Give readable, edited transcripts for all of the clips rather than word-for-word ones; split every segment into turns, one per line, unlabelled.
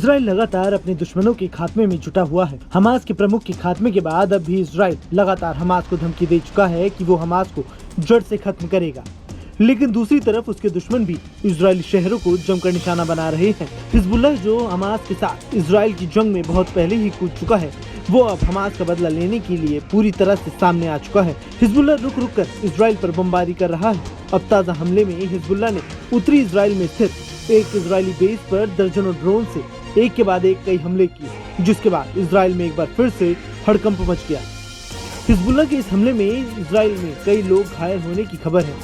Israel लगातार अपने दुश्मनों के खात्मे में जुटा हुआ है। हमास के प्रमुख के खात्मे के बाद अब भी इजराइल लगातार हमास को धमकी दे चुका है कि वो हमास को जड़ से खत्म करेगा। लेकिन दूसरी तरफ उसके दुश्मन भी इजरायली शहरों को जमकर निशाना बना रहे हैं। हिजबुल्लाह जो हमास के साथ इजराइल की जंग में बहुत पहले ही कूद चुका है, वो अब हमास का बदला लेने के लिए पूरी तरह से सामने आ चुका है। हिजबुल्लाह रुक रुक कर इजराइल पर बमबारी कर रहा है। अब ताज़ा हमले में हिजबुल्लाह ने उत्तरी इजराइल में स्थित एक इजरायली बेस पर दर्जनों ड्रोन से एक के बाद एक कई हमले किए, जिसके बाद इजराइल में एक बार फिर से हड़कंप मच गया। हिजबुल्लाह के इस हमले में इजराइल में कई लोग घायल होने की खबर है।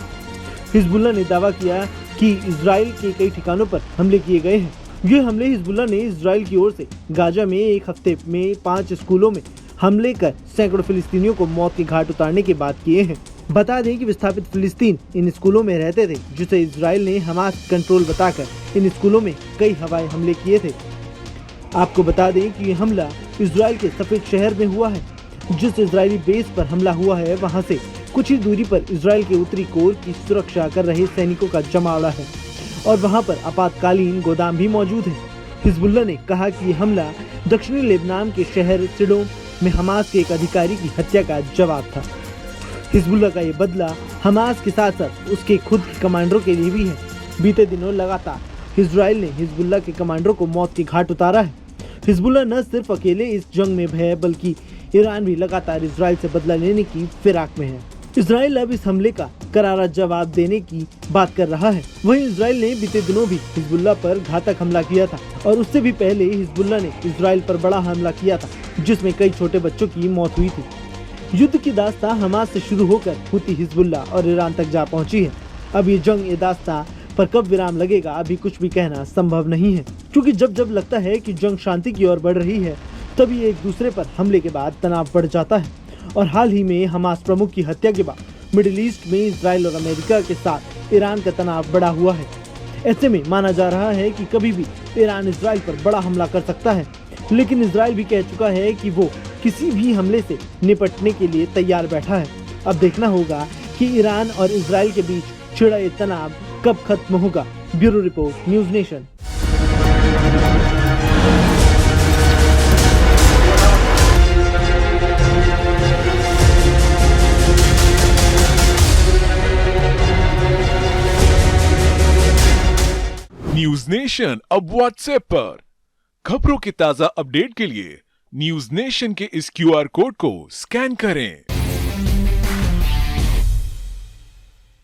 हिजबुल्लाह ने दावा किया कि इजराइल के कई ठिकानों पर हमले किए गए हैं। ये हमले हिजबुल्लाह ने इजराइल की ओर से गाजा में एक हफ्ते में 5 स्कूलों में हमले कर सैकड़ों फिलिस्तीनियों को मौत के घाट उतारने के बाद किए हैं। बता दें कि विस्थापित फिलिस्तीन इन स्कूलों में रहते थे, जिसे इजराइल ने हमास कंट्रोल बताकर इन स्कूलों में कई हवाई हमले किए थे। आपको बता दें कि ये हमला इजराइल के सफेद शहर में हुआ है। जिस इजरायली बेस पर हमला हुआ है, वहां से कुछ ही दूरी पर इजराइल के उत्तरी कोर की सुरक्षा कर रहे सैनिकों का जमावड़ा है और वहां पर आपातकालीन गोदाम भी मौजूद है। हिजबुल्लाह ने कहा कि यह हमला दक्षिणी लेबनान के शहर सिडोम में हमास के एक अधिकारी की हत्या का जवाब था। हिजबुल्लाह का ये बदला हमास के साथ साथ उसके खुद के कमांडरों के लिए भी है। बीते दिनों लगातार इजराइल ने हिजबुल्लाह के कमांडरों को मौत के घाट उतारा है। हिजबुल्लाह न सिर्फ अकेले इस जंग में है, बल्कि ईरान भी लगातार इजराइल से बदला लेने की फिराक में है। इजराइल अब इस हमले का करारा जवाब देने की बात कर रहा है। वहीं इजराइल ने बीते दिनों भी हिजबुल्लाह पर घातक हमला किया था और उससे भी पहले हिजबुल्लाह ने इजराइल पर बड़ा हमला किया था, जिसमें कई छोटे बच्चों की मौत हुई थी। युद्ध की दास्तां हमास से शुरू होकर हुती, हिजबुल्लाह और ईरान तक जा पहुंची है। अब ये जंग, ये दास्तां पर कब विराम लगेगा, अभी कुछ भी कहना संभव नहीं है, क्योंकि जब जब लगता है कि जंग शांति की ओर बढ़ रही है, तभी एक दूसरे पर हमले के बाद तनाव बढ़ जाता है। और हाल ही में हमास प्रमुख की हत्या के बाद मिडिल ईस्ट में इजराइल और अमेरिका के साथ ईरान का तनाव बढ़ा हुआ है। ऐसे में माना जा रहा है कि कभी भी ईरान इजराइल पर बड़ा हमला कर सकता है, लेकिन इजराइल भी कह चुका है कि वो किसी भी हमले से निपटने के लिए तैयार बैठा है। अब देखना होगा कि ईरान और इजराइल के बीच छिड़ा ये तनाव कब खत्म होगा। Bureau report, news nation.
News nation अब व्हाट्सएप पर खबरों के ताजा अपडेट के लिए न्यूज नेशन के इस QR कोड को स्कैन करें।